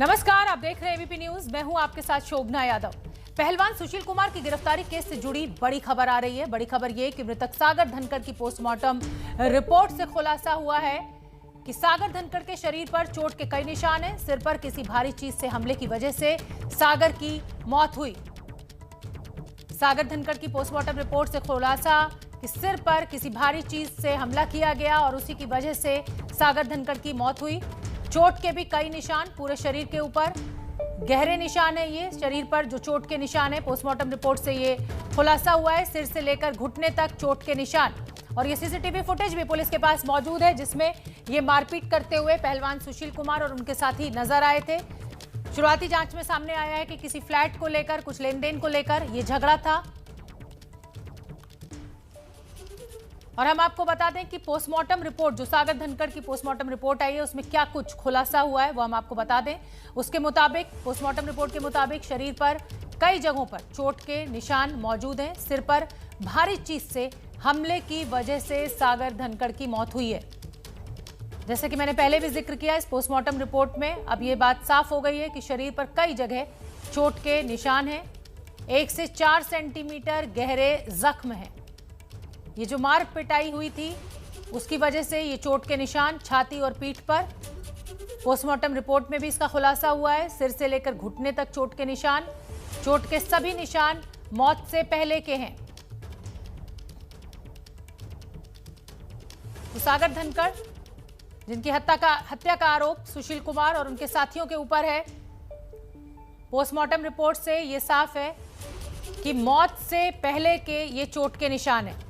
नमस्कार, आप देख रहे हैं एबीपी न्यूज। मैं हूं आपके साथ शोभना यादव। पहलवान सुशील कुमार की गिरफ्तारी केस से जुड़ी बड़ी खबर आ रही है। बड़ी खबर यह कि मृतक सागर धनखड़ की पोस्टमार्टम रिपोर्ट से खुलासा हुआ है कि सागर धनखड़ के शरीर पर चोट के कई निशान हैं। सिर पर किसी भारी चीज से हमले की वजह से सागर की मौत हुई। सागर धनखड़ की पोस्टमार्टम रिपोर्ट से खुलासा कि सिर पर किसी भारी चीज से हमला किया गया और उसी की वजह से सागर धनखड़ की मौत हुई। चोट के भी कई निशान पूरे शरीर के ऊपर, गहरे निशान है ये शरीर पर जो चोट के निशान है। पोस्टमार्टम रिपोर्ट से ये खुलासा हुआ है, सिर से लेकर घुटने तक चोट के निशान। और ये सीसीटीवी फुटेज भी पुलिस के पास मौजूद है जिसमें ये मारपीट करते हुए पहलवान सुशील कुमार और उनके साथी नजर आए थे। शुरुआती जांच में सामने आया है कि किसी फ्लैट को लेकर, कुछ लेन देन को लेकर ये झगड़ा था। और हम आपको बता दें कि पोस्टमार्टम रिपोर्ट, जो सागर धनखड़ की पोस्टमार्टम रिपोर्ट आई है, उसमें क्या कुछ खुलासा हुआ है वो हम आपको बता दें। उसके मुताबिक, पोस्टमार्टम रिपोर्ट के मुताबिक शरीर पर कई जगहों पर चोट के निशान मौजूद हैं। सिर पर भारी चीज से हमले की वजह से सागर धनखड़ की मौत हुई है। जैसे कि मैंने पहले भी जिक्र किया, इस पोस्टमार्टम रिपोर्ट में अब ये बात साफ हो गई है कि शरीर पर कई जगह चोट के निशान हैं। 1 से 4 सेंटीमीटर गहरे जख्म हैं। ये जो मार पिटाई हुई थी उसकी वजह से ये चोट के निशान छाती और पीठ पर। पोस्टमार्टम रिपोर्ट में भी इसका खुलासा हुआ है। सिर से लेकर घुटने तक चोट के निशान। चोट के सभी निशान मौत से पहले के हैं। तो सागर धनखड़, जिनकी हत्या का आरोप सुशील कुमार और उनके साथियों के ऊपर है, पोस्टमार्टम रिपोर्ट से यह साफ है कि मौत से पहले के ये चोट के निशान हैं।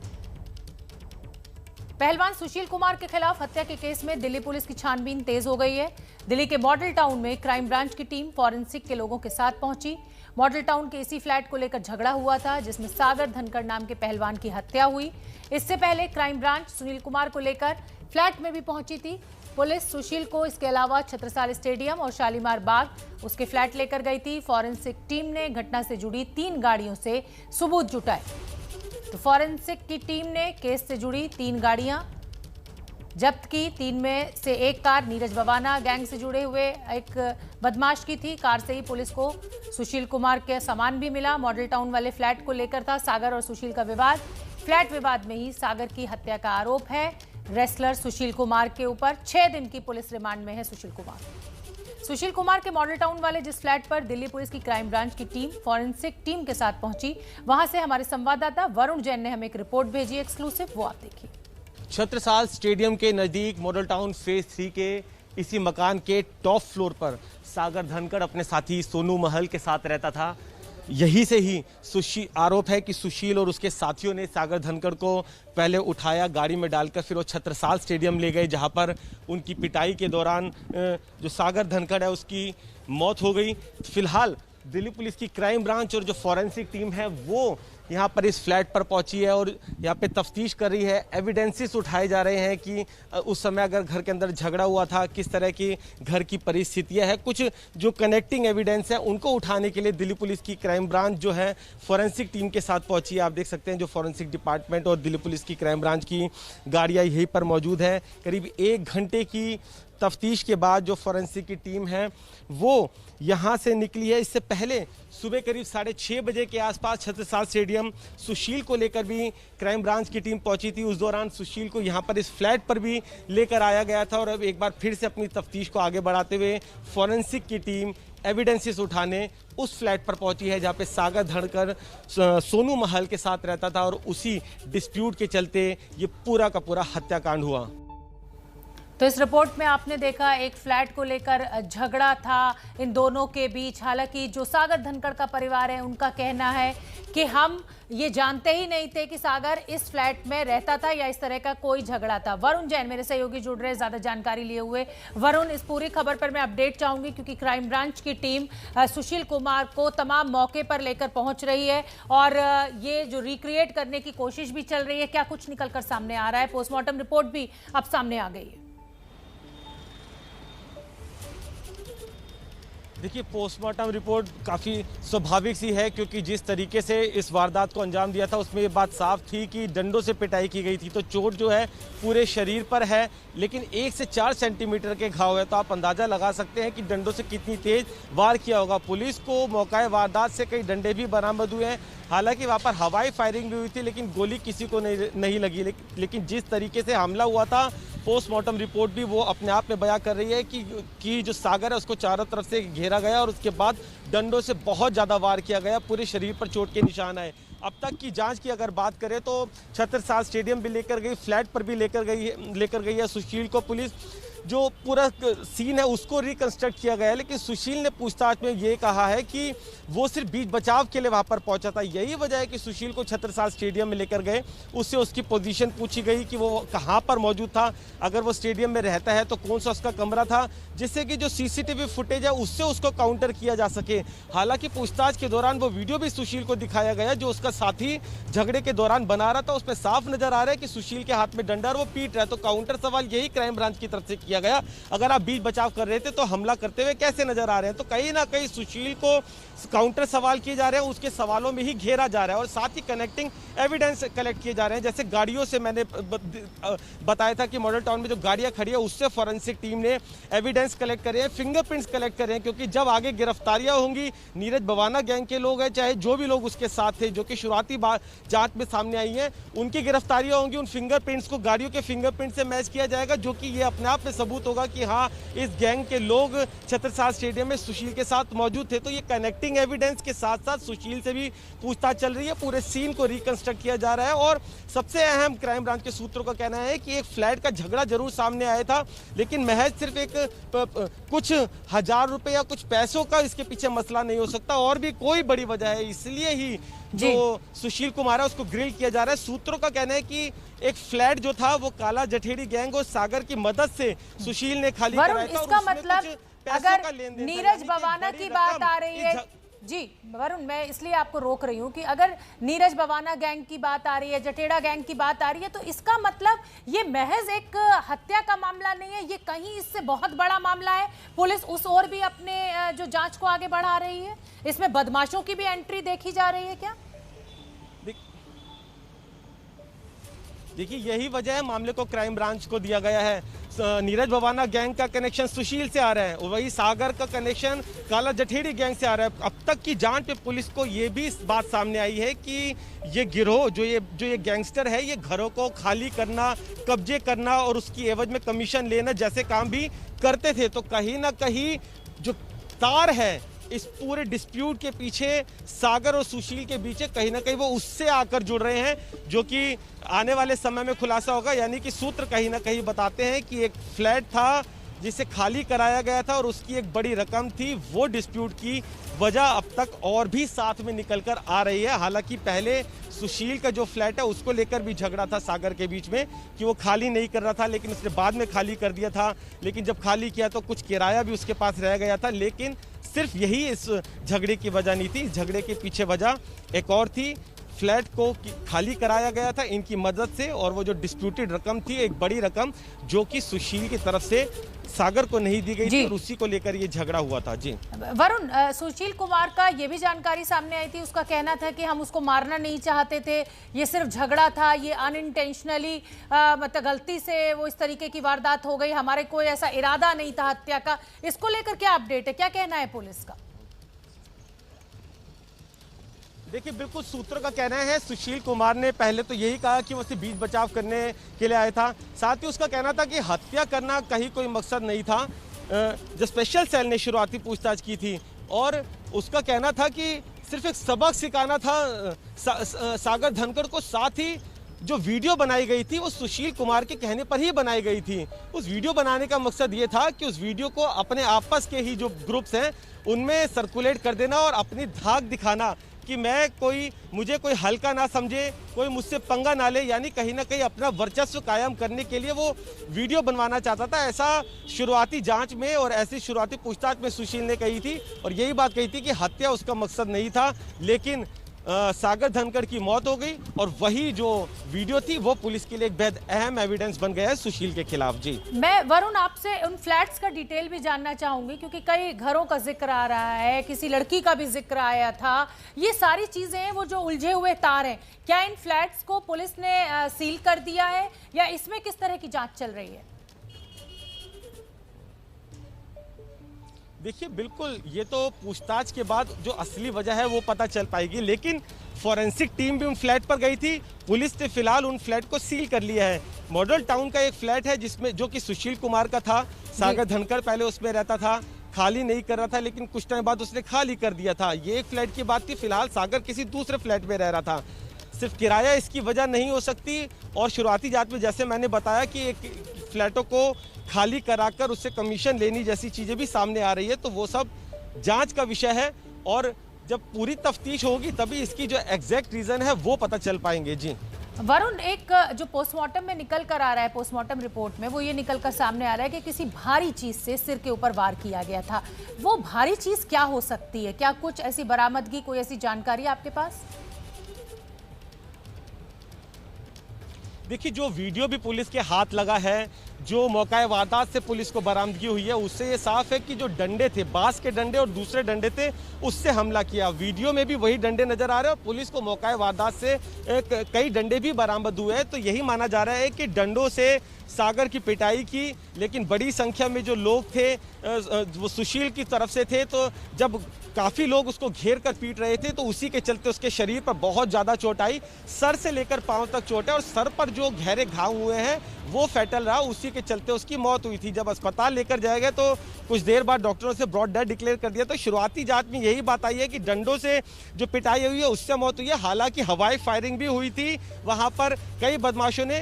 पहलवान सुशील कुमार के खिलाफ हत्या के केस में दिल्ली पुलिस की छानबीन तेज हो गई है। दिल्ली के मॉडल टाउन में क्राइम ब्रांच की टीम फॉरेंसिक के लोगों के साथ पहुंची। मॉडल टाउन के इसी फ्लैट को लेकर झगड़ा हुआ था जिसमें सागर धनखड़ नाम के पहलवान की हत्या हुई। इससे पहले क्राइम ब्रांच सुनील कुमार को लेकर फ्लैट में भी पहुंची थी। पुलिस सुशील को इसके अलावा छत्रसाल स्टेडियम और शालीमार बाग उसके फ्लैट लेकर गई थी। फॉरेंसिक टीम ने घटना से जुड़ी 3 गाड़ियों से सबूत जुटाए। तो फॉरेंसिक की टीम ने केस से जुड़ी 3 गाड़ियां जब्त की। 3 में से एक कार नीरज बवाना गैंग से जुड़े हुए एक बदमाश की थी। कार से ही पुलिस को सुशील कुमार के सामान भी मिला। मॉडल टाउन वाले फ्लैट को लेकर था सागर और सुशील का विवाद। फ्लैट विवाद में ही सागर की हत्या का आरोप है रेसलर सुशील कुमार के ऊपर। 6 दिन की पुलिस रिमांड में है सुशील कुमार। सुशील कुमार के मॉडल टाउन वाले जिस फ्लैट पर दिल्ली पुलिस की क्राइम ब्रांच की टीम फॉरेंसिक टीम के साथ पहुंची, वहां से हमारे संवाददाता वरुण जैन ने हमें एक रिपोर्ट भेजी, एक्सक्लूसिव, वो आप देखिए। छत्रसाल स्टेडियम के नजदीक मॉडल टाउन फेज 3 के इसी मकान के टॉप फ्लोर पर सागर धनखड़ अपने साथी सोनू महल के साथ रहता था। यही से ही आरोप है कि सुशील और उसके साथियों ने सागर धनखड़ को पहले उठाया, गाड़ी में डालकर फिर वो छत्रसाल स्टेडियम ले गए, जहां पर उनकी पिटाई के दौरान जो सागर धनखड़ है उसकी मौत हो गई। फिलहाल दिल्ली पुलिस की क्राइम ब्रांच और जो फॉरेंसिक टीम है वो यहाँ पर इस फ्लैट पर पहुंची है और यहाँ पे तफ्तीश कर रही है। एविडेंसेस उठाए जा रहे हैं कि उस समय अगर घर के अंदर झगड़ा हुआ था, किस तरह की घर की परिस्थितियां हैं। कुछ जो कनेक्टिंग एविडेंस है उनको उठाने के लिए दिल्ली पुलिस की क्राइम ब्रांच जो है फॉरेंसिक टीम के साथ पहुंची है। आप देख सकते हैं जो फॉरेंसिक डिपार्टमेंट और दिल्ली पुलिस की क्राइम ब्रांच की गाड़ियाँ यहीं पर मौजूद है। करीब 1 घंटे की तफ्तीश के बाद जो फॉरेंसिक की टीम है वो यहाँ से निकली है। इससे पहले सुबह करीब 6:30 बजे के आसपास छत्रसाल स्टेडियम सुशील को लेकर भी क्राइम ब्रांच की टीम पहुंची थी। उस दौरान सुशील को यहाँ पर इस फ्लैट पर भी लेकर आया गया था और अब एक बार फिर से अपनी तफ्तीश को आगे बढ़ाते हुए फॉरेंसिक की टीम एविडेंसेस उठाने उस फ्लैट पर पहुंची है जहाँ पे सागर धनखड़ सोनू महल के साथ रहता था और उसी डिस्प्यूट के चलते ये पूरा का पूरा हत्याकांड हुआ। तो इस रिपोर्ट में आपने देखा एक फ्लैट को लेकर झगड़ा था इन दोनों के बीच। हालांकि जो सागर धनखड़ का परिवार है उनका कहना है कि हम ये जानते ही नहीं थे कि सागर इस फ्लैट में रहता था या इस तरह का कोई झगड़ा था। वरुण जैन मेरे सहयोगी जुड़ रहे, ज्यादा जानकारी लिए हुए। वरुण, इस पूरी खबर पर मैं अपडेट चाहूंगी क्योंकि क्राइम ब्रांच की टीम सुशील कुमार को तमाम मौके पर लेकर पहुंच रही है और ये जो रिक्रिएट करने की कोशिश भी चल रही है। क्या कुछ निकल कर सामने आ रहा है? पोस्टमार्टम रिपोर्ट भी अब सामने आ गई है। देखिए, पोस्टमार्टम रिपोर्ट काफ़ी स्वाभाविक सी है, क्योंकि जिस तरीके से इस वारदात को अंजाम दिया था उसमें ये बात साफ थी कि डंडों से पिटाई की गई थी। तो चोट जो है पूरे शरीर पर है, लेकिन 1 से 4 सेंटीमीटर के घाव है, तो आप अंदाज़ा लगा सकते हैं कि डंडों से कितनी तेज वार किया होगा। पुलिस को मौका वारदात से कई डंडे भी बरामद हुए हैं। हालांकि वहाँ पर हवाई फायरिंग भी हुई थी, लेकिन गोली किसी को नहीं लगी। लेकिन जिस तरीके से हमला हुआ था, पोस्टमार्टम रिपोर्ट भी वो अपने आप में बयां कर रही है कि जो सागर है उसको चारों तरफ से घेरा गया और उसके बाद डंडों से बहुत ज़्यादा वार किया गया, पूरे शरीर पर चोट के निशान आए। अब तक की जांच की अगर बात करें तो छत्रसाल स्टेडियम भी लेकर गई, फ्लैट पर भी लेकर गई है सुशील को पुलिस। जो पूरा सीन है उसको रिकंस्ट्रक्ट किया गया है, लेकिन सुशील ने पूछताछ में ये कहा है कि वो सिर्फ बीच बचाव के लिए वहाँ पर पहुंचा था। यही वजह है कि सुशील को छत्रसाल स्टेडियम में लेकर गए, उससे उसकी पोजीशन पूछी गई कि वो कहाँ पर मौजूद था, अगर वो स्टेडियम में रहता है तो कौन सा उसका कमरा था, जिससे कि जो सीसीटीवी फुटेज है उससे उसको काउंटर किया जा सके। हालांकि पूछताछ के दौरान वो वीडियो भी सुशील को दिखाया गया जो उसका साथी झगड़े के दौरान बना रहा था, उसमें साफ नजर आ रहा है कि सुशील के हाथ में डंडा और वो पीट रहा है। तो काउंटर सवाल यही क्राइम ब्रांच की तरफ से किया गया, अगर आप बीच बचाव कर रहे थे तो हमला करते हुए कैसे नजर आ रहे हैं। तो कहीं ना कहीं सुशील को काउंटर सवाल किए जा रहे हैं, उसके सवालों में ही घेरा जा रहा है और साथ ही कनेक्टिंग एविडेंस कलेक्ट किए जा रहे हैं। जैसे गाड़ियों से मैंने बताया था कि मॉडल टाउन में जो गाड़ियां खड़ी है उससे फॉरेंसिक टीम ने एविडेंस कलेक्ट करे हैं, फिंगरप्रिंट्स कलेक्ट करे हैं, क्योंकि जब आगे गिरफ्तारियां होंगी, नीरज बवाना गैंग के लोग हैं चाहे जो भी लोग उसके साथ थे जो कि शुरुआती जांच में सामने आई हैं, उनकी गिरफ्तारियां होंगी, उन फिंगरप्रिंट्स को गाड़ियों के फिंगरप्रिंट से मैच किया जाएगा, जो कि ये अपने आप में सबूत होगा कि हाँ, इस गैंग के लोग छत्रसाल स्टेडियम में सुशील के साथ मौजूद थे। तो ये कनेक्टिंग एविडेंस के साथ साथ सुशील से भी पूछताछ चल रही है, पूरे सीन को रिकंस्ट्रक्ट किया जा रहा है। और सबसे अहम क्राइम ब्रांच के सूत्रों का कहना है कि एक फ्लैट का झगड़ा जरूर सामने आया था, लेकिन महज सिर्फ एक कुछ हजार रुपए या कुछ पैसों का इसके पीछे मसला नहीं हो सकता, और भी कोई बड़ी वजह है। इसलिए ही जो सुशील कुमार है उसको ग्रिल किया जा रहा है। सूत्रों का कहना है कि एक फ्लैट जो था वो काला जठेड़ी गैंग और सागर की मदद से सुशील ने खाली कराया था। इसका मतलब अगर नीरज बवाना की बात आ रही है, जी वरुण, मैं इसलिए आपको रोक रही हूं कि अगर नीरज बवाना गैंग की बात आ रही है, जटेड़ा गैंग की बात आ रही है, तो इसका मतलब ये महज एक हत्या का मामला नहीं है, ये कहीं इससे बहुत बड़ा मामला है। पुलिस उस ओर भी अपने जो जांच को आगे बढ़ा रही है, इसमें बदमाशों की भी एंट्री देखी जा रही है क्या? देखिए, यही वजह है मामले को क्राइम ब्रांच को दिया गया है। नीरज बवाना गैंग का कनेक्शन सुशील से आ रहा है, वही सागर का कनेक्शन काला जठेड़ी गैंग से आ रहा है। अब तक की जांच में पुलिस को ये भी बात सामने आई है कि ये गिरोह जो ये गैंगस्टर है, ये घरों को खाली करना, कब्जे करना और उसकी एवज में कमीशन लेना जैसे काम भी करते थे। तो कहीं ना कहीं जो तार है इस पूरे डिस्प्यूट के पीछे सागर और सुशील के बीच कहीं ना कहीं वो उससे आकर जुड़ रहे हैं, जो कि आने वाले समय में खुलासा होगा। यानी कि सूत्र कहीं ना कहीं बताते हैं कि एक फ्लैट था जिसे खाली कराया गया था और उसकी एक बड़ी रकम थी, वो डिस्प्यूट की वजह अब तक और भी साथ में निकल कर आ रही है। हालांकि पहले सुशील का जो फ्लैट है उसको लेकर भी झगड़ा था सागर के बीच में कि वो खाली नहीं कर रहा था, लेकिन उसने बाद में खाली कर दिया था। लेकिन जब खाली किया तो कुछ किराया भी उसके पास रह गया था, लेकिन सिर्फ यही इस झगड़े की वजह नहीं थी। झगड़े के पीछे वजह एक और थी, फ्लैट को खाली कराया गया था इनकी मदद से, और वो जो डिस्प्यूटेड रकम थी, एक बड़ी रकम जो कि सुशील की तरफ से सागर को नहीं दी गई थी, और उसी को लेकर ये झगड़ा हुआ था। जी वरुण, सुशील कुमार का ये भी जानकारी सामने आई थी, उसका कहना था कि हम उसको मारना नहीं चाहते थे, ये सिर्फ झगड़ा था, ये अनइंटेंशनली मतलब गलती से वो इस तरीके की वारदात हो गई, हमारे कोई ऐसा इरादा नहीं था हत्या का। इसको लेकर क्या अपडेट है, क्या कहना है पुलिस का? देखिए, बिल्कुल सूत्रों का कहना है सुशील कुमार ने पहले तो यही कहा कि वो सिर्फ बीच बचाव करने के लिए आया था। साथ ही उसका कहना था कि हत्या करना कहीं कोई मकसद नहीं था। जो स्पेशल सेल ने शुरुआती पूछताछ की थी और उसका कहना था कि सिर्फ एक सबक सिखाना था सागर धनखड़ को। साथ ही जो वीडियो बनाई गई थी वो सुशील कुमार के कहने पर ही बनाई गई थी। उस वीडियो बनाने का मकसद ये था कि उस वीडियो को अपने आपस के ही जो ग्रुप्स हैं उनमें सर्कुलेट कर देना और अपनी धाक दिखाना कि मुझे कोई हल्का ना समझे, कोई मुझसे पंगा ना ले, यानी कहीं ना कहीं अपना वर्चस्व कायम करने के लिए वो वीडियो बनवाना चाहता था। ऐसा शुरुआती जांच में और ऐसी शुरुआती पूछताछ में सुशील ने कही थी, और यही बात कही थी कि हत्या उसका मकसद नहीं था। लेकिन सागर धनखड़ की मौत हो गई और वही जो वीडियो थी वो पुलिस के लिए एक बेहद अहम एविडेंस बन गया है सुशील के खिलाफ। जी, मैं वरुण आपसे उन फ्लैट्स का डिटेल भी जानना चाहूंगी, क्योंकि कई घरों का जिक्र आ रहा है, किसी लड़की का भी जिक्र आया था। ये सारी चीजें वो जो उलझे हुए तार हैं, क्या इन फ्लैट्स को पुलिस ने सील कर दिया है या इसमें किस तरह की जांच चल रही है? देखिए, बिल्कुल ये तो पूछताछ के बाद जो असली वजह है वो पता चल पाएगी, लेकिन फॉरेंसिक टीम भी उन फ्लैट पर गई थी। पुलिस ने फिलहाल उन फ्लैट को सील कर लिया है। मॉडल टाउन का एक फ्लैट है जिसमें जो कि सुशील कुमार का था। सागर धनखड़ पहले उसमें रहता था, खाली नहीं कर रहा था, लेकिन कुछ टाइम बाद उसने खाली कर दिया था। ये एक फ्लैट की बात थी। फिलहाल सागर किसी दूसरे फ्लैट में रह रहा था। सिर्फ किराया इसकी वजह नहीं हो सकती, और शुरुआती जांच में जैसे मैंने बताया कि एक फ्लैटों को खाली कराकर उससे कमीशन लेनी जैसी चीजें भी सामने आ रही है, तो वो सब जांच का विषय है और जब पूरी तफ्तीश होगी तभी इसकी जो एग्जैक्ट रीजन है वो पता चल पाएंगे। जी वरुण, एक जो पोस्टमार्टम में निकल कर आ रहा है, पोस्टमार्टम रिपोर्ट में वो ये निकल कर सामने आ रहा है कि किसी भारी चीज से सिर के ऊपर वार किया गया था। वो भारी चीज क्या हो सकती है? क्या कुछ ऐसी बरामदगी, कोई ऐसी जानकारी आपके पास? देखिए, जो वीडियो भी पुलिस के हाथ लगा है, जो मौका वारदात से पुलिस को बरामदगी हुई है, उससे ये साफ है कि जो डंडे थे, बांस के डंडे और दूसरे डंडे थे, उससे हमला किया। वीडियो में भी वही डंडे नजर आ रहे हैं और पुलिस को मौका वारदात से कई डंडे भी बरामद हुए हैं। तो यही माना जा रहा है कि डंडों से सागर की पिटाई की, लेकिन बड़ी संख्या में जो लोग थे वो सुशील की तरफ से थे। तो जब काफ़ी लोग उसको घेर कर पीट रहे थे तो उसी के चलते उसके शरीर पर बहुत ज़्यादा चोट आई। सर से लेकर पांव तक चोट है और सर पर जो गहरे घाव हुए हैं वो फैटल रहा, उसी के चलते उसकी मौत हुई थी। जब अस्पताल लेकर जाया गया तो कुछ देर बाद डॉक्टरों से ब्रॉड डेथ डिक्लेयर कर दिया। तो शुरुआती जांच में यही बात आई है कि डंडों से जो पिटाई हुई है उससे मौत हुई है। हालांकि हवाई फायरिंग भी हुई थी, वहां पर कई बदमाशों ने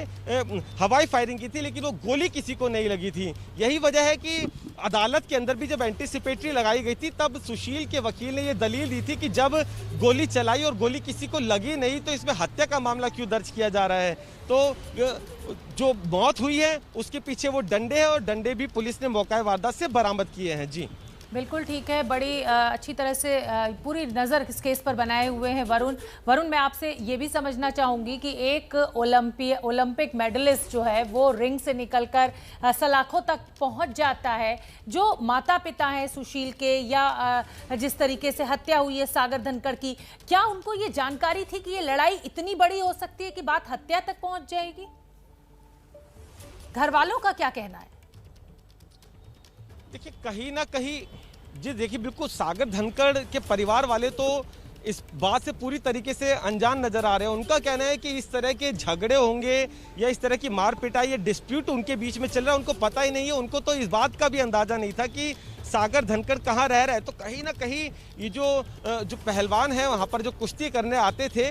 हवाई फायरिंग की थी, लेकिन वो गोली किसी को नहीं लगी थी। यही वजह है कि अदालत के अंदर भी जब एंटीसिपेटरी लगाई गई थी तब सुशील के वकील ने यह दलील दी थी कि जब गोली चलाई और गोली किसी को लगी नहीं तो इसमें हत्या का मामला क्यों दर्ज किया जा रहा है। तो जो मौत हुई है उसके पीछे वो डंडे हैं और डंडे भी पुलिस ने मौका वारदात से बरामद किए हैं। जी बिल्कुल ठीक है, बड़ी अच्छी तरह से पूरी नज़र इस केस पर बनाए हुए हैं वरुण, मैं आपसे ये भी समझना चाहूँगी कि एक ओलंपिक मेडलिस्ट जो है वो रिंग से निकलकर सलाखों तक पहुँच जाता है। जो माता पिता हैं सुशील के या जिस तरीके से हत्या हुई है सागर धनखड़ की, क्या उनको ये जानकारी थी कि ये लड़ाई इतनी बड़ी हो सकती है कि बात हत्या तक पहुँच जाएगी? घर वालों का क्या कहना है? देखिए, कहीं ना कहीं जी देखिए, बिल्कुल सागर धनखड़ के परिवार वाले तो इस बात से पूरी तरीके से अनजान नजर आ रहे हैं। उनका कहना है कि इस तरह के झगड़े होंगे या इस तरह की मार पिटाई या डिस्प्यूट उनके बीच में चल रहा है, उनको पता ही नहीं है। उनको तो इस बात का भी अंदाजा नहीं था कि सागर धनखड़ कहाँ रह रहा है। तो कहीं ना कहीं ये जो पहलवान है वहाँ पर जो कुश्ती करने आते थे,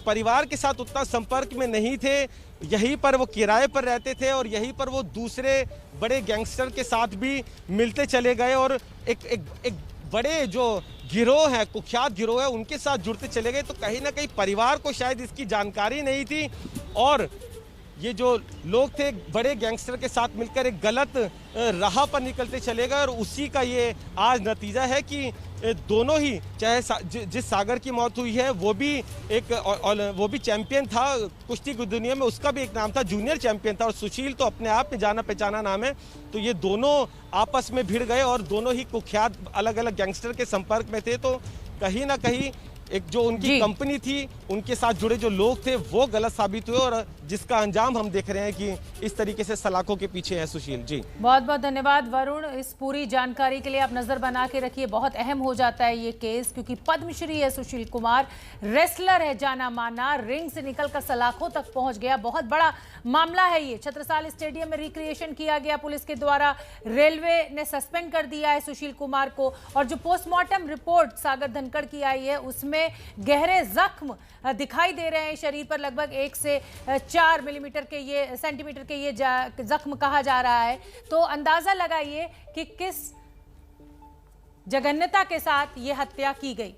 परिवार के साथ उतना संपर्क में नहीं थे। यहीं पर वो किराए पर रहते थे और यहीं पर वो दूसरे बड़े गैंगस्टर के साथ भी मिलते चले गए और एक बड़े जो गिरोह है, कुख्यात गिरोह है, उनके साथ जुड़ते चले गए। तो कहीं ना कहीं परिवार को शायद इसकी जानकारी नहीं थी और ये जो लोग थे बड़े गैंगस्टर के साथ मिलकर एक गलत राह पर निकलते चले गए और उसी का ये आज नतीजा है कि दोनों ही, चाहे जिस सागर की मौत हुई है वो भी चैंपियन था कुश्ती की दुनिया में, उसका भी एक नाम था, जूनियर चैंपियन था, और सुशील तो अपने आप में जाना पहचाना नाम है। तो ये दोनों आपस में भिड़ गए और दोनों ही कुख्यात अलग अलग गैंगस्टर के संपर्क में थे। तो कहीं ना कहीं एक जो उनकी कंपनी थी, उनके साथ जुड़े जो लोग थे वो गलत साबित हुए और जिसका अंजाम हम देख रहे हैं कि इस तरीके से सलाखों के पीछे है सुशील। जी बहुत बहुत धन्यवाद वरुण, इस पूरी जानकारी के लिए। आप नजर बना के रखिए, बहुत अहम हो जाता है ये केस, क्योंकि पद्मश्री है सुशील कुमार, रेसलर है जाना माना, रिंग से निकलकर सलाखों तक पहुंच गया। बहुत बड़ा मामला है ये। छत्रसाल स्टेडियम में रिक्रिएशन किया गया पुलिस के द्वारा, रेलवे ने सस्पेंड कर दिया है सुशील कुमार को, और जो पोस्टमार्टम रिपोर्ट सागर धनखड़ की आई है उसमें गहरे जख्म दिखाई दे रहे हैं शरीर पर, लगभग 1 से 4 सेंटीमीटर के ये जख्म कहा जा रहा है। तो अंदाजा लगाइए कि किस जघन्यता के साथ ये हत्या की गई।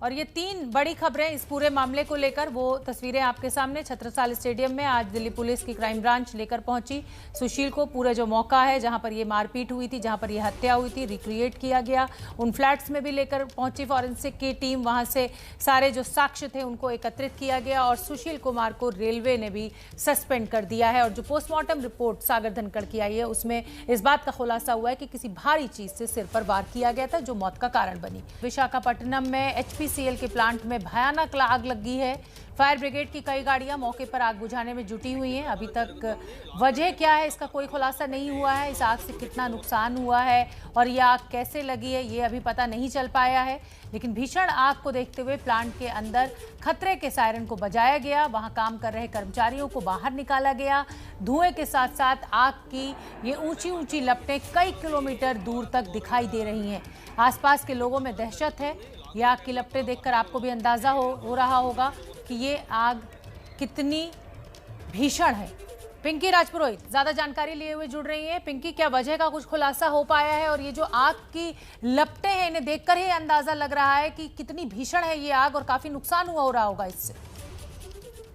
और ये 3 बड़ी खबरें इस पूरे मामले को लेकर, वो तस्वीरें आपके सामने। छत्रसाल स्टेडियम में आज दिल्ली पुलिस की क्राइम ब्रांच लेकर पहुंची सुशील को। पूरा जो मौका है जहां पर ये मारपीट हुई थी, जहां पर ये हत्या हुई थी, रिक्रिएट किया गया। उन फ्लैट्स में भी लेकर पहुंची फॉरेंसिक की टीम। वहां से सारे जो साक्ष्य थे उनको एकत्रित किया गया और सुशील कुमार को रेलवे ने भी सस्पेंड कर दिया है। और जो पोस्टमार्टम रिपोर्ट सागर धनखड़ की आई है उसमें इस बात का खुलासा हुआ है कि किसी भारी चीज से सिर पर वार किया गया था जो मौत का कारण बनी। विशाखापट्टनम में HPCL के प्लांट में भयानक आग लगी है। फायर ब्रिगेड की कई गाड़ियां मौके पर आग बुझाने में जुटी हुई हैं। अभी तक वजह क्या है इसका कोई खुलासा नहीं हुआ है। इस आग से कितना नुकसान हुआ है और ये आग कैसे लगी है ये अभी पता नहीं चल पाया है। लेकिन भीषण आग को देखते हुए प्लांट के अंदर खतरे के सायरन को बजाया गया। वहां काम कर रहे कर्मचारियों को बाहर निकाला गया। धुएं के साथ साथ आग की ये ऊंची ऊंची लपटें कई किलोमीटर दूर तक दिखाई दे रही हैं। आसपास के लोगों में दहशत है। ये आग की लपटें देखकर आपको भी अंदाजा हो रहा होगा कि ये आग कितनी भीषण है। पिंकी राजपुरोहित ज्यादा जानकारी लिए हुए जुड़ रही है। पिंकी, क्या वजह का कुछ खुलासा हो पाया है और ये जो आग की लपटें हैं इन्हें देखकर ही अंदाजा लग रहा है कि कितनी भीषण है ये आग और काफी नुकसान हो रहा होगा इससे?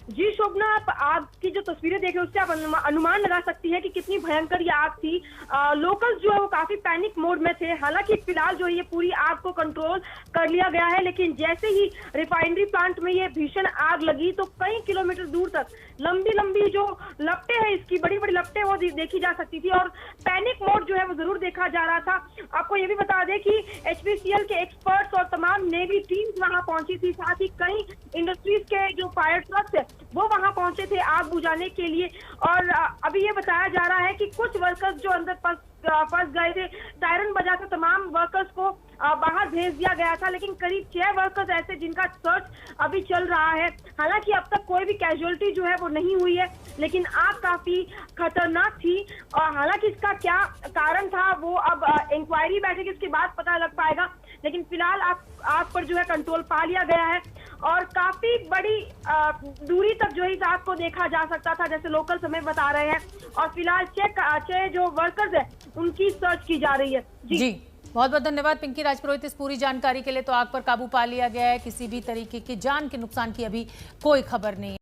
जी शोभना, आप आग की जो तस्वीरें देख रहे हैं उससे आप अनुमान लगा सकती हैं कि कितनी भयंकर ये आग थी। लोकल्स जो है वो काफी पैनिक मोड में थे। हालांकि फिलहाल जो है ये पूरी आग को कंट्रोल कर लिया गया है, लेकिन जैसे ही रिफाइनरी प्लांट में ये भीषण आग लगी तो कई किलोमीटर दूर तक लंबी लंबी जो लपटें हैं, इसकी बड़ी बड़ी लपटें वो देखी जा सकती थी और पैनिक मोड जो है वो जरूर देखा जा रहा था। आपको ये भी बता दें कि HPCL के एक्सपर्ट्स और तमाम नेवी टीम्स वहां पहुंची थी। साथ ही कई इंडस्ट्रीज के जो फायर ट्रक्स है वो वहां पहुंचे थे आग बुझाने के लिए। और अभी ये बताया जा रहा है कि कुछ वर्कर्स जो अंदर फंस गए थे, सायरन बजाकर तमाम वर्कर्स को बाहर भेज दिया गया था। लेकिन करीब 6 वर्कर्स ऐसे जिनका सर्च अभी चल रहा है। हालांकि अब तक कोई भी कैजुअलिटी जो है वो नहीं हुई है, लेकिन आग काफी खतरनाक थी। और हालांकि इसका क्या कारण था वो अब इंक्वायरी बैठेगी, इसके बाद पता लग पाएगा। लेकिन फिलहाल आग पर जो है कंट्रोल पा लिया गया है और काफी बड़ी दूरी तक जो है इस आग को देखा जा सकता था, जैसे लोकल समय बता रहे हैं। और फिलहाल 6 जो वर्कर्स है उनकी सर्च की जा रही है। जी बहुत बहुत धन्यवाद पिंकी राजपुरोहित इस पूरी जानकारी के लिए। तो आग पर काबू पा लिया गया है। किसी भी तरीके की जान के नुकसान की अभी कोई खबर नहीं है।